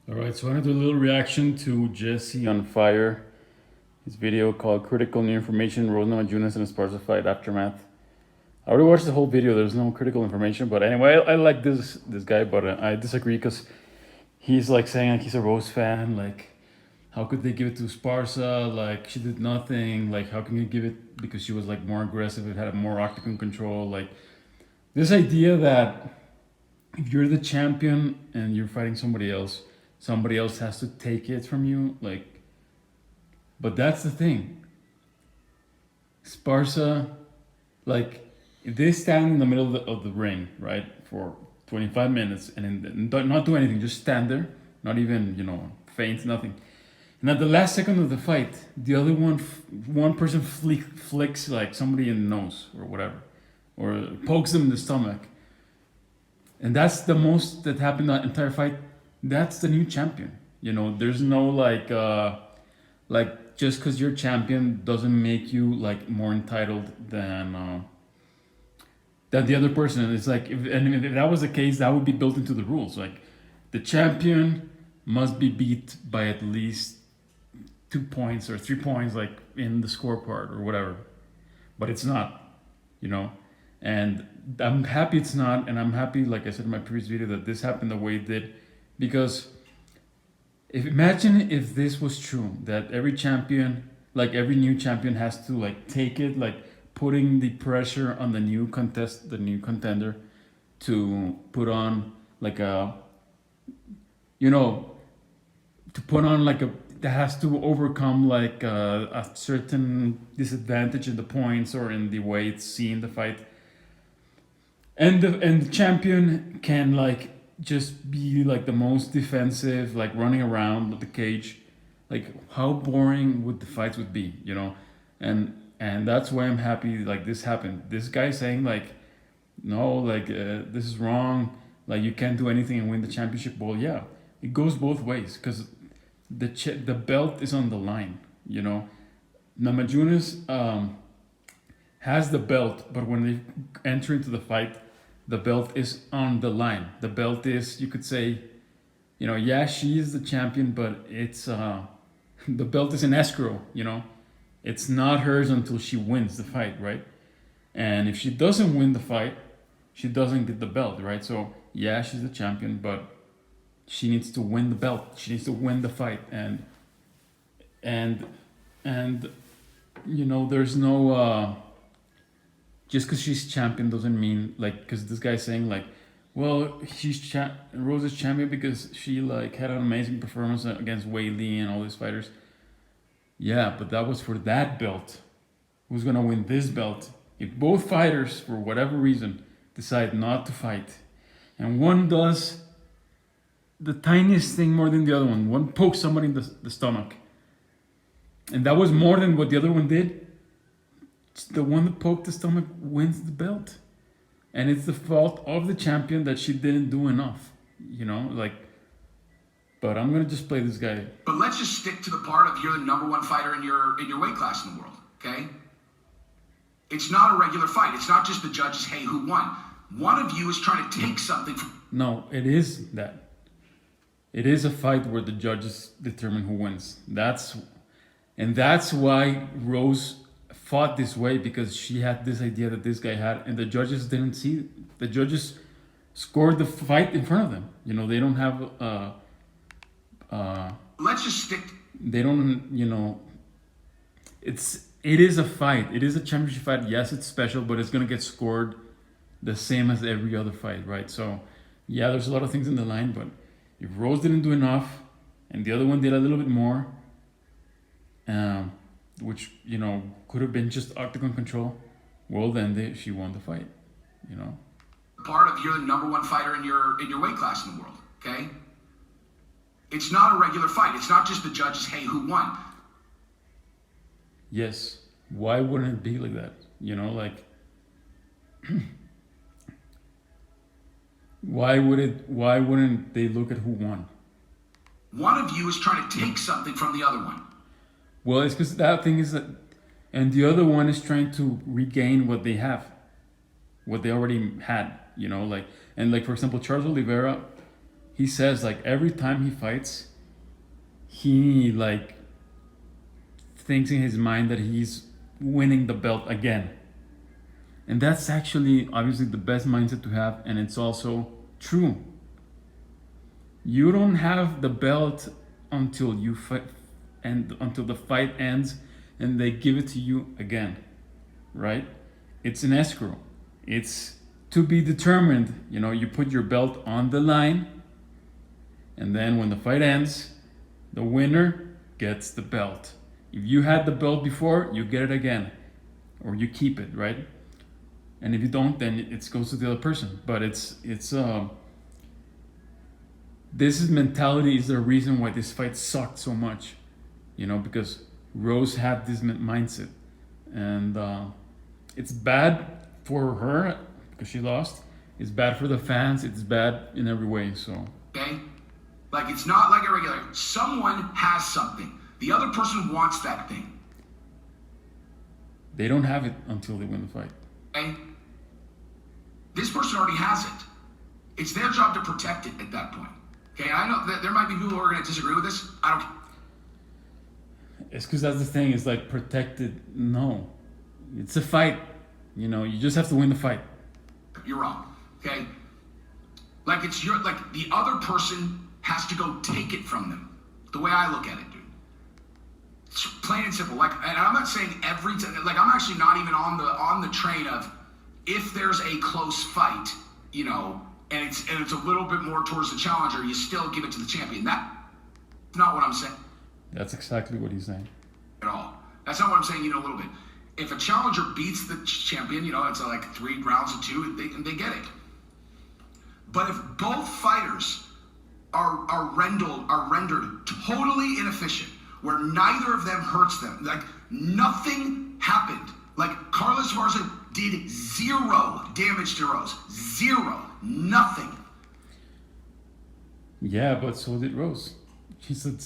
All right, so I want to do a little reaction to Jesse on Fire. His video called "Critical New Information: Rose Namajunas and Esparza Fight Aftermath." I already watched the whole video. There's no critical information, but anyway, I like this guy, but I disagree because he's like saying like he's a Rose fan. Like, how could they give it to Esparza? Like, she did nothing. Like, how can you give it because she was like more aggressive? It had more octagon control. Like, this idea that if you're the champion and you're fighting somebody else has to take it from you. Like, but that's the thing. Sparsa, like, if they stand in the middle of the ring, right, for 25 minutes and not do anything, just stand there, not even, faint, nothing. And at the last second of the fight, the other one person flicks like somebody in the nose or whatever, or pokes them in the stomach. And that's the most that happened that entire fight. That's the new champion. There's no like just because you're champion doesn't make you like more entitled than the other person. And it's like if that was the case, that would be built into the rules. Like the champion must be beat by at least 2 points or 3 points, like in the scorecard or whatever. But it's not, you know. And I'm happy it's not, and I'm happy, like I said in my previous video, that this happened the way it did, because if imagine if this was true, that every champion, like every new champion, has to like take it, like putting the pressure on the new contender, to put on like a, you know, to put on like a that has to overcome like a certain disadvantage in the points or in the way it's seen the fight, and the champion can like just be like the most defensive, like running around the cage. Like how boring would the fights would be, and that's why I'm happy like this happened. This guy saying like, no, like this is wrong, like you can't do anything and win the championship. Well, yeah, it goes both ways because the belt is on the line, Namajunas has the belt, but when they enter into the fight, the belt is on the line. The belt is, you could say, yeah, she is the champion, but it's the belt is in escrow. It's not hers until she wins the fight, right? And if she doesn't win the fight, she doesn't get the belt, right? So yeah, she's the champion, but she needs to win the belt. She needs to win the fight, and and there's no just because she's champion doesn't mean like, because this guy's saying like, well, Rose is champion because she like had an amazing performance against Wei Li and all these fighters. Yeah, but that was for that belt. Who's gonna win this belt? If both fighters, for whatever reason, decide not to fight, and one does the tiniest thing more than the other one pokes somebody in the stomach, and that was more than what the other one did, the one that poked the stomach wins the belt. And it's the fault of the champion that she didn't do enough, like. But I'm gonna just play this guy. But let's just stick to the part of you're the number one fighter in your weight class in the world, okay? It's not a regular fight. It's not just the judges, hey, who won? One of you is trying to take something from... No, it is that. It is a fight where the judges determine who wins. That's why Rose fought this way, because she had this idea that this guy had, and the judges didn't see. The judges scored the fight in front of them. They don't have let's just stick. They don't. It is a fight. It is a championship fight. Yes, it's special, but it's gonna get scored the same as every other fight, right? So, yeah, there's a lot of things in the line, but if Rose didn't do enough, and the other one did a little bit more, which could have been just octagon control, well, then she won the fight. Part of you're the number one fighter in your weight class in the world, okay? It's not a regular fight. It's not just the judges, hey, who won? Yes. Why wouldn't it be like that? Like, why wouldn't they look at who won? One of you is trying to take something from the other one. Well, it's because that thing is that, and the other one is trying to regain what they have, what they already had, like, and like, for example, Charles Oliveira, he says like every time he fights, he like thinks in his mind that he's winning the belt again. And that's actually obviously the best mindset to have, and it's also true. You don't have the belt until you fight and until the fight ends and they give it to you again, right? It's an escrow. It's to be determined. You know, you put your belt on the line, and then when the fight ends, the winner gets the belt. If you had the belt before, you get it again, or you keep it, right? And if you don't, then it goes to the other person. But this mentality is the reason why this fight sucked so much, you know, because Rose had this mindset, and it's bad for her because she lost. It's bad for the fans. It's bad in every way. So okay, like it's not like a regular. Someone has something. The other person wants that thing. They don't have it until they win the fight. Okay, this person already has it. It's their job to protect it at that point. Okay, I know that there might be people who are going to disagree with this. I don't. It's because that's the thing. It's like protected. No, it's a fight. You know, you just have to win the fight. You're wrong. Okay, like it's your like the other person has to go take it from them. The way I look at it, dude. It's plain and simple. Like, and I'm not saying every time. Like, I'm actually not even on the train of if there's a close fight, you know. And it's a little bit more towards the challenger, you still give it to the champion. That's not what I'm saying. That's exactly what he's saying. At all. That's not what I'm saying, you know, a little bit. If a challenger beats the champion, you know, it's like 3 rounds of 2, and they get it. But if both fighters are rendered totally inefficient, where neither of them hurts them, like nothing happened. Like Carlos Esparza did 0 damage to Rose. 0. Nothing. Yeah, but so did Rose. She said,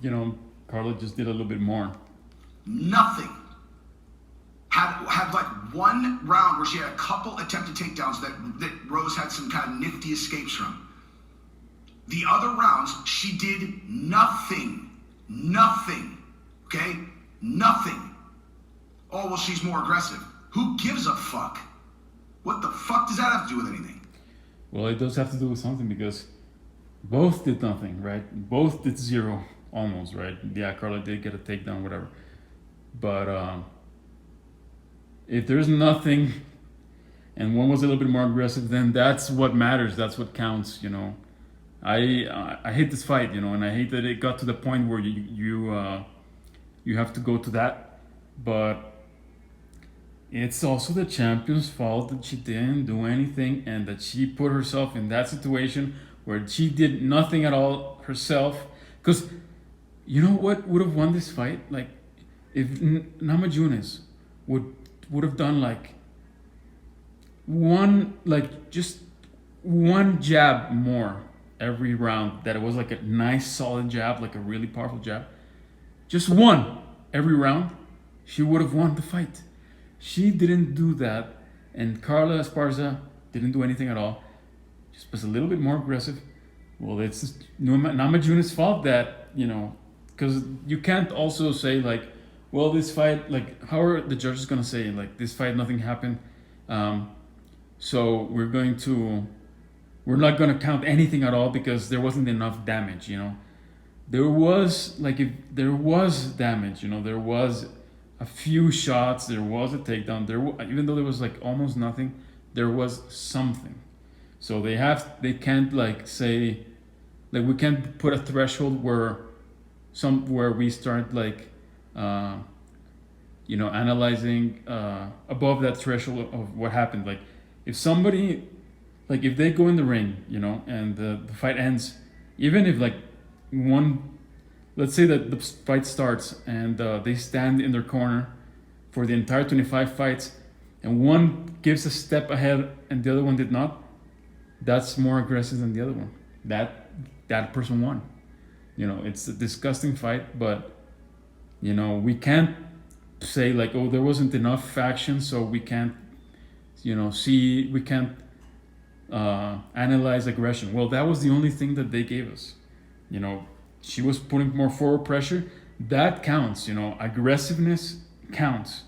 you know, Carla just did a little bit more. Nothing. Had like 1 round where she had a couple attempted takedowns that Rose had some kind of nifty escapes from. The other rounds, she did nothing. Nothing. Okay? Nothing. Oh, well, she's more aggressive. Who gives a fuck? What the fuck does that have to do with anything? Well, it does have to do with something because both did nothing, right? Both did 0, almost, right? Yeah, Carla did get a takedown, whatever. But if there's nothing and one was a little bit more aggressive, then that's what matters. That's what counts, you know. I hate this fight, you know, and I hate that it got to the point where you have to go to that. But it's also the champion's fault that she didn't do anything and that she put herself in that situation where she did nothing at all herself. Because you know what would have won this fight? Like if Namajunas would have done like just one jab more every round, that it was like a nice solid jab, like a really powerful jab. Just one every round, she would have won the fight. She didn't do that, and Carla Esparza didn't do anything at all. Just was a little bit more aggressive. Well, it's Namajunas' fault that, you know, because you can't also say like, well, this fight, like, how are the judges gonna say like this fight nothing happened, so we're not gonna count anything at all because there wasn't enough damage, you know. There was like, if there was damage, you know, there was a few shots, there was a takedown, even though there was like almost nothing, there was something. So they can't like say, like we can't put a threshold where we start like you know, analyzing above that threshold of what happened. Like if somebody, like if they go in the ring, you know, and the fight ends, even if like let's say that the fight starts and they stand in their corner for the entire 25 fights, and one gives a step ahead and the other one did not, that's more aggressive than the other one. That person won. You know, it's a disgusting fight, but you know, we can't say like, oh, there wasn't enough action, so we can't, you know, we can't analyze aggression. Well, that was the only thing that they gave us. You know, she was putting more forward pressure. That counts. You know, aggressiveness counts.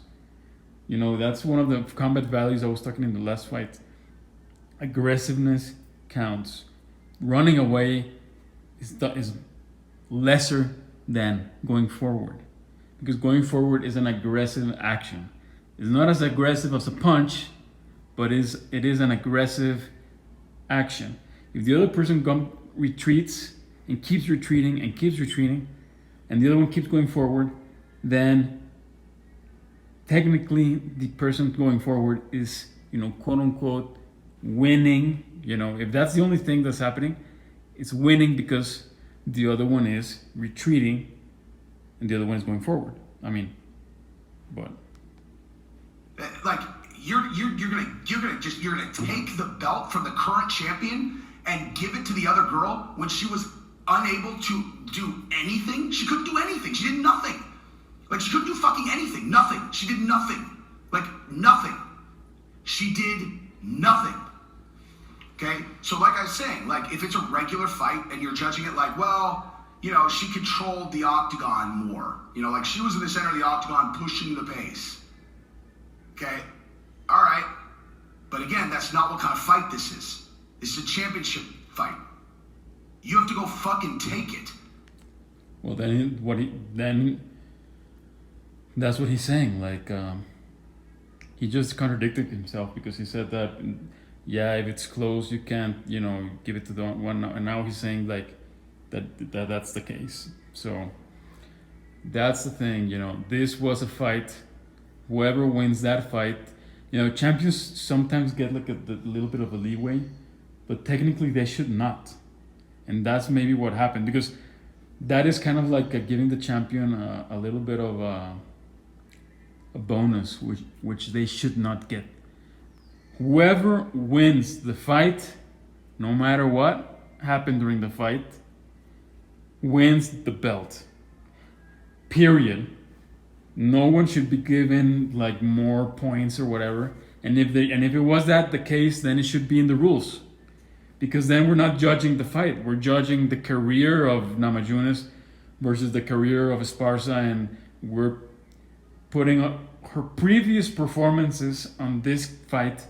You know, that's one of the combat values I was talking in the last fight. Aggressiveness counts. Running away is lesser than going forward, because going forward is an aggressive action. It's not as aggressive as a punch, but it is an aggressive action. If the other person retreats and keeps retreating and keeps retreating, and the other one keeps going forward, then technically the person going forward is, you know, quote unquote, winning. You know, if that's the only thing that's happening, it's winning because the other one is retreating and the other one is going forward. I mean, but like you're gonna take the belt from the current champion and give it to the other girl when she was unable to do anything. She couldn't do anything. She did nothing. Like, she couldn't do fucking anything. Nothing. She did nothing. Like, nothing. She did nothing. Okay? So like I was saying, like, if it's a regular fight and you're judging it like, well, you know, she controlled the octagon more. You know, like, she was in the center of the octagon pushing the pace. Okay? All right. But again, that's not what kind of fight this is. This is a championship fight. You have to go fucking take it. Well, then that's what he's saying. Like, he just contradicted himself, because he said that, yeah, if it's close, you can't, you know, give it to the one. And now he's saying like that's the case. So that's the thing. You know, this was a fight. Whoever wins that fight, you know, champions sometimes get like a little bit of a leeway, but technically they should not. And that's maybe what happened, because that is kind of like giving the champion a little bit of a bonus, which they should not get. Whoever wins the fight, no matter what happened during the fight, wins the belt. Period. No one should be given like more points or whatever. And if it was that the case, then it should be in the rules. Because then we're not judging the fight. We're judging the career of Namajunas versus the career of Esparza, and we're putting her previous performances on this fight.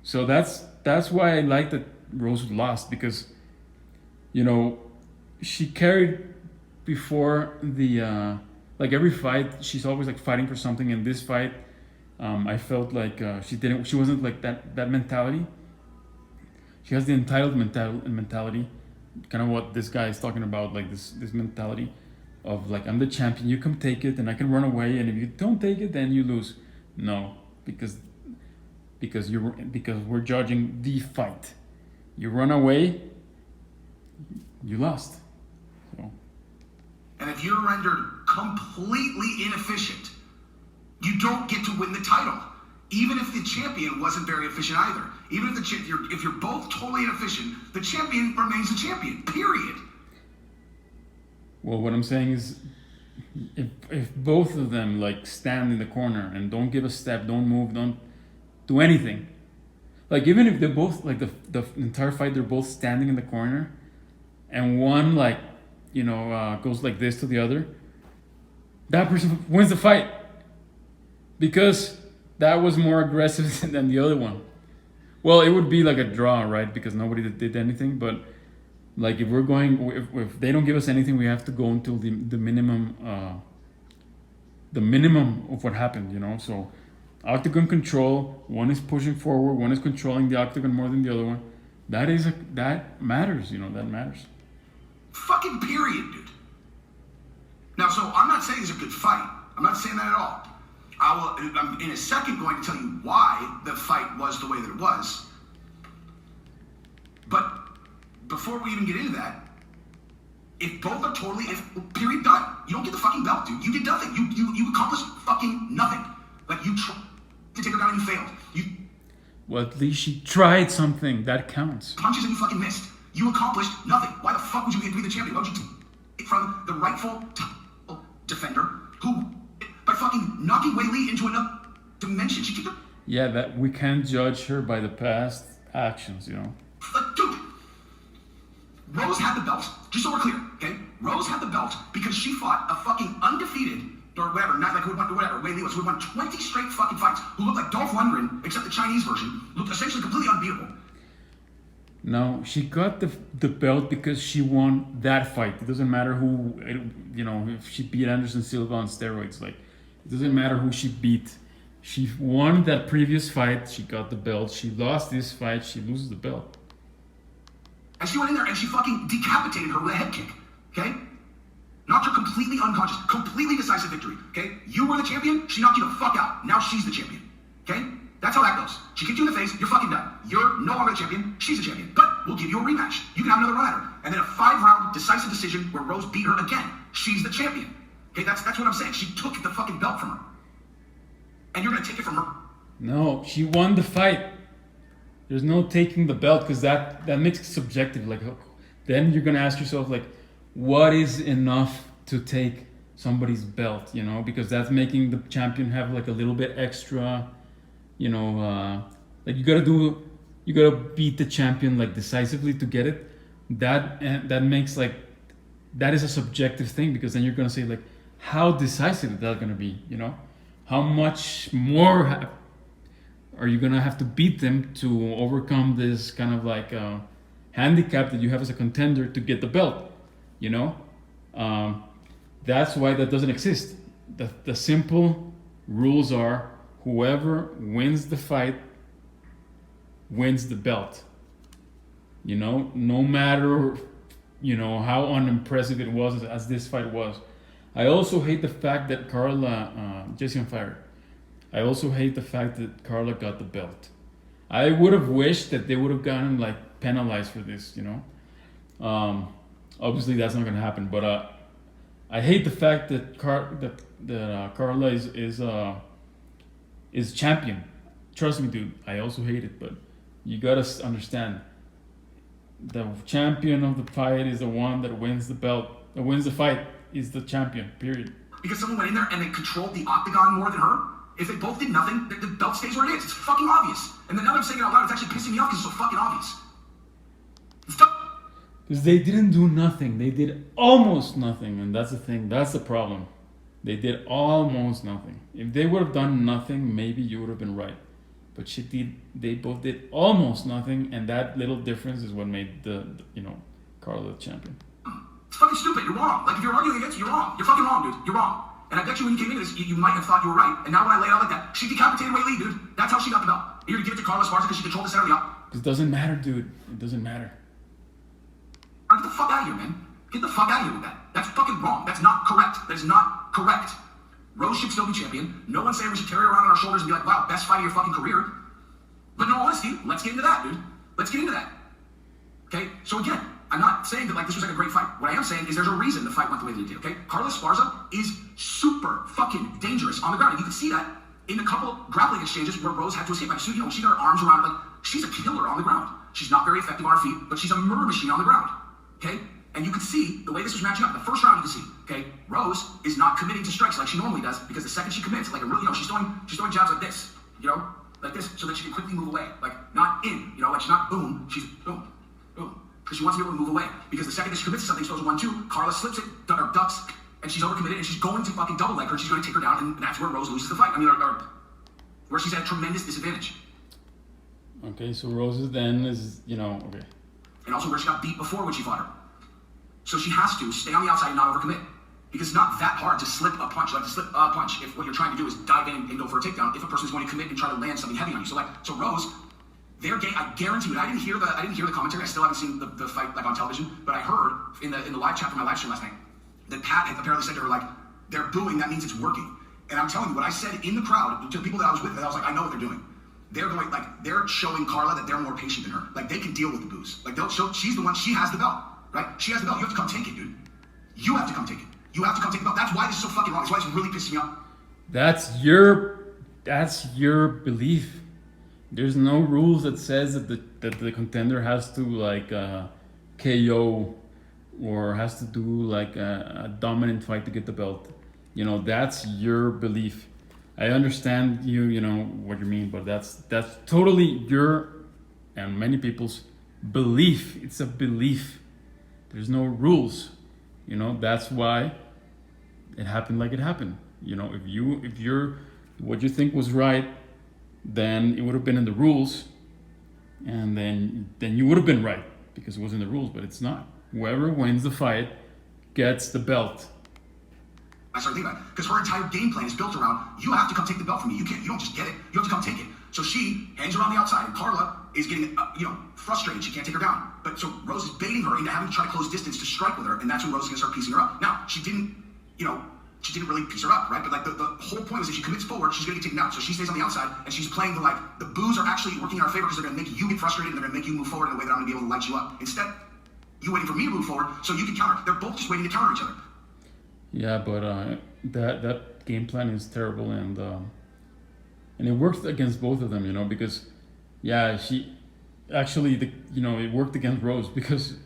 So that's why I like that Rose lost, because, you know, she carried before the like every fight, she's always like fighting for something. In this fight, I felt like she wasn't like that mentality. She has the entitled mentality, kind of what this guy is talking about, like this mentality of like, I'm the champion, you come take it, and I can run away, and if you don't take it, then you lose. No, because we're judging the fight. You run away, you lost. So. And if you're rendered completely inefficient, you don't get to win the title. Even if the champion wasn't very efficient either. Even if you're both totally inefficient, the champion remains the champion. Period. Well, what I'm saying is, if both of them like stand in the corner and don't give a step, don't move, don't do anything, like even if they're both like the entire fight they're both standing in the corner, and one like, you know, goes like this to the other, that person wins the fight, because that was more aggressive than the other one. Well, it would be like a draw, right? Because nobody did anything. But like if if they don't give us anything, we have to go until the minimum of what happened, you know. So octagon control, one is pushing forward, one is controlling the octagon more than the other one. That matters, you know. That matters. Fucking period, dude. Now, so I'm not saying it's a good fight. I'm not saying that at all. I'm in a second going to tell you why the fight was the way that it was. But before we even get into that, if both are period, done. You don't get the fucking belt, dude. You did nothing. You accomplished fucking nothing. Like, you tried to take her down and you failed. Well, at least she tried something. That counts. Punches and you fucking missed. You accomplished nothing. Why the fuck would you be the champion? Why would you take it from the rightful defender who, by fucking knocking Wei Li into another dimension, she kicked her? Yeah, that we can't judge her by the past, actions, you know. Like, dude, Rose had the belt. Just so we're clear, okay? Rose had the belt because she fought a fucking undefeated or whatever, not like who won, whatever, Wei Lewis, who won 20 straight fucking fights, who looked like Dolph Lundgren, except the Chinese version, looked essentially completely unbeatable. No, she got the belt because she won that fight. It doesn't matter who, you know, if she beat Anderson Silva on steroids. Like, it doesn't matter who she beat. She won that previous fight. She got the belt. She lost this fight. She loses the belt. And she went in there and she fucking decapitated her with a head kick, okay? Knocked her completely unconscious. Completely decisive victory, okay? You were the champion. She knocked you the fuck out. Now she's the champion, okay? That's how that goes. She kicked you in the face, you're fucking done. You're no longer the champion, she's the champion. But we'll give you a rematch. You can have another run at her. And then a 5-round decisive decision where Rose beat her again. She's the champion. Okay, that's what I'm saying. She took the fucking belt from her. And you're gonna take it from her. No, she won the fight. There's no taking the belt because that makes it subjective. Like, then you're gonna ask yourself, like, what is enough to take somebody's belt, you know? Because that's making the champion have like a little bit extra, you know, like you gotta beat the champion like decisively to get it. That makes like, that is a subjective thing because then you're gonna say like, how decisive is that gonna be, you know? How much more are you gonna have to beat them to overcome this kind of like handicap that you have as a contender to get the belt, you know? That's why that doesn't exist. The simple rules are whoever wins the fight wins the belt. You know, no matter, you know, how unimpressive it was as this fight was. I also hate the fact that Carla, Jesse on Fire. I also hate the fact that Carla got the belt. I would have wished that they would have gotten like penalized for this, you know. Obviously that's not gonna happen, but I hate the fact that Carla is champion. Trust me, dude. I also hate it, but you gotta understand. The champion of the fight is the one that wins the belt. That wins the fight is the champion. Period. Because someone went in there and they controlled the octagon more than her. If they both did nothing, the belt stays where it is. It's fucking obvious. And then now that I'm saying it out loud, it's actually pissing me off because it's so fucking obvious. It's because they didn't do nothing. They did almost nothing, and that's the thing. That's the problem. They did almost nothing. If they would have done nothing, maybe you would have been right. But they both did almost nothing, and that little difference is what made the Carla the champion. It's fucking stupid. You're wrong. Like, if you're arguing against it, you're wrong. You're fucking wrong, dude. You're wrong. And I bet you when you came into this, you might have thought you were right. And now when I lay it out like that, she decapitated Wei Li, dude. That's how she got the belt. You're gonna give it to Carla Esparza because she controlled the center of the op. It doesn't matter, dude. It doesn't matter. Get the fuck out of here, man. Get the fuck out of here with that. That's fucking wrong. That's not correct. That is not correct. Rose should still be champion. No one's saying we should carry her around on our shoulders and be like, wow, best fight of your fucking career. But in all honesty, let's get into that, dude. Let's get into that. Okay? So again, I'm not saying that like this was like a great fight. What I am saying is there's a reason the fight went the way that it did, okay? Carla Esparza is super fucking dangerous on the ground. And you can see that in a couple grappling exchanges where Rose had to escape. Like, so, you know, she got her arms around, like, she's a killer on the ground. She's not very effective on her feet, but she's a murder machine on the ground, okay? And you can see the way this was matching up. The first round you can see, okay? Rose is not committing to strikes like she normally does because the second she commits, like, she's throwing jabs like this, you know? Like this, so that she can quickly move away. Like, not in, you know, like she's not boom, she's boom, boom. Because she wants to be able to move away. Because the second that she commits to something, she throws a 1-2, Carla slips it, or ducks, and she's overcommitted, and she's going to fucking double leg her, and she's going to take her down, and that's where Rose loses the fight. I mean, where she's at a tremendous disadvantage. Okay, so Rose then is, you know, okay. And also where she got beat before when she fought her. So she has to stay on the outside and not overcommit. Because it's not that hard to slip a punch. Like, to slip a punch if what you're trying to do is dive in and go for a takedown if a person is going to commit and try to land something heavy on you. So Rose, their game, I guarantee you, I didn't hear the commentary. I still haven't seen the fight like on television, but I heard in the live chat from my live stream last night that Pat had apparently said to her, like, they're booing, that means it's working. And I'm telling you, what I said in the crowd to the people that I was with, I was like, I know what they're doing. They're going, like, they're showing Carla that they're more patient than her. Like, they can deal with the boos. Like, they'll show, she's the one, she has the belt, right? She has the belt. You have to come take it, dude. You have to come take it. You have to come take the belt. That's why this is so fucking wrong. That's why it's really pissing me off. That's your belief. There's no rules that says that the contender has to like KO or has to do like a dominant fight to get the belt. You know, that's your belief. I understand you know what you mean, but that's totally your and many people's belief. It's a belief. There's no rules. You know, that's why it happened like it happened. You know, if you're what you think was right, then it would have been in the rules, and then you would have been right because it was in the rules, but it's not. Whoever wins the fight gets the belt. I started thinking about it because her entire game plan is built around you have to come take the belt from me. You don't just get it. You have to come take it. So she hangs around the outside, and Carla is getting frustrated. She can't take her down. But so Rose is baiting her into having to try to close distance to strike with her, and that's when Rose is gonna start piecing her up. Now she didn't really piece her up, right? But like the whole point was if she commits forward, she's gonna get taken out. So she stays on the outside, and she's playing the boos are actually working in our favor because they're gonna make you get frustrated and they're gonna make you move forward in a way that I'm gonna be able to light you up. Instead, you waiting for me to move forward so you can counter. They're both just waiting to counter each other. Yeah, but that game plan is terrible, and it worked against both of them, you know, because she actually it worked against Rose because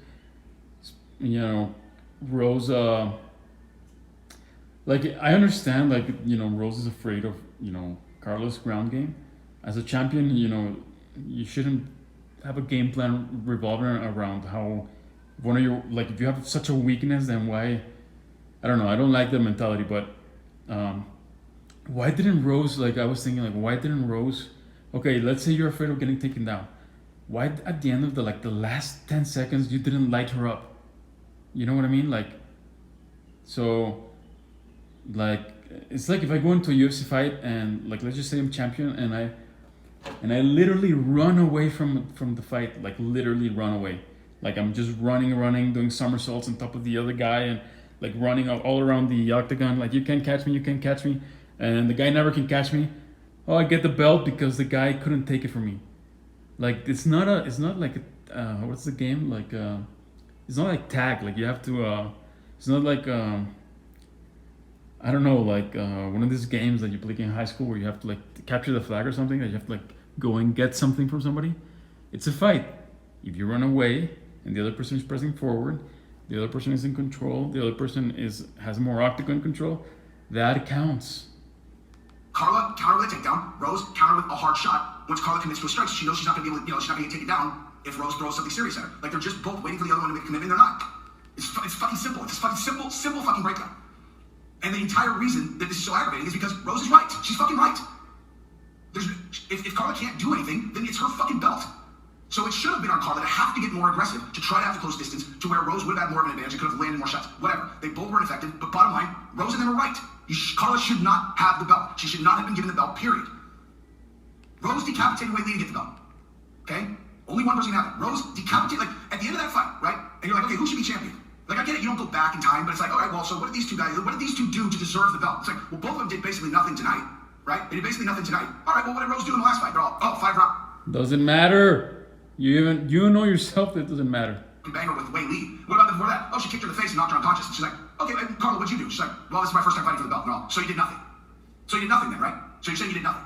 Rose like I understand Rose is afraid of Carlos' ground game. As a champion, you shouldn't have a game plan revolving around how one of your if you have such a weakness, then why. I don't know. I don't like the mentality, but why didn't Rose, I was thinking, why didn't Rose, okay, let's say you're afraid of getting taken down. Why at the end of the last 10 seconds, you didn't light her up? You know what I mean? It's like if I go into a UFC fight and let's just say I'm champion and I literally run away from the fight, literally run away. I'm just running, doing somersaults on top of the other guy and running all around the octagon, you can't catch me, and the guy never can catch me. Oh, I get the belt because the guy couldn't take it from me. It's not like what's the game? It's not like tag. You have to. It's not like I don't know, one of these games that you play in high school where you have to capture the flag or something. That you have to go and get something from somebody. It's a fight. If you run away and the other person is pressing forward, the other person is in control, the other person has more octagon control, that counts. Carla counter with a takedown, Rose counter with a hard shot. Once Carla commits to a strike, she knows she's not gonna be able to, she's not gonna get taken down if Rose throws something serious at her. They're just both waiting for the other one to make a commitment, they're not. It's fucking simple. It's a fucking simple fucking breakdown. And the entire reason that this is so aggravating is because Rose is right. She's fucking right. If Carla can't do anything, then it's her fucking belt. So it should have been on Carla to have to get more aggressive, to try to have to close distance, to where Rose would have had more of an advantage and could have landed more shots. Whatever. They both weren't effective, but bottom line, Rose and them are right. Carla should not have the belt. She should not have been given the belt, period. Rose decapitated Wei Li to get the belt. Okay? Only one person can have it. Rose decapitated, at the end of that fight, right? And you're like, okay, who should be champion? I get it, you don't go back in time, but it's all right, well, so what did these two do to deserve the belt? It's well, both of them did basically nothing tonight, right? They did basically nothing tonight. All right, well, what did Rose do in the last fight? They're all, 5 rounds. Doesn't matter. You know yourself that it doesn't matter. Banger with Wei Li. What about before that? Oh, she kicked her in the face and knocked her unconscious. She's like, okay, Carla, what'd you do? She's like, well, this is my first time fighting for the belt. No, so you did nothing. So you did nothing then, right? So you're saying you did nothing.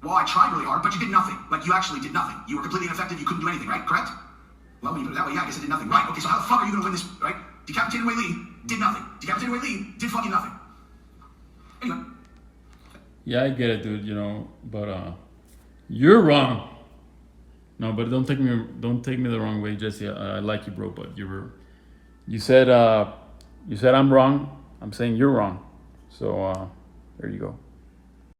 Well, I tried really hard, but you did nothing. You actually did nothing. You were completely ineffective. You couldn't do anything, right? Correct? Well, when you put it that way, yeah, I guess I did nothing. Right. Okay, so how the fuck are you going to win this, right? Decapitated Wei Li, did nothing. Decapitated Wei Li, did fucking nothing. Anyway. Yeah, I get it, dude, but you're wrong. No, but don't take me the wrong way, Jesse. I like you, bro, but you said I'm wrong. I'm saying you're wrong. So there you go.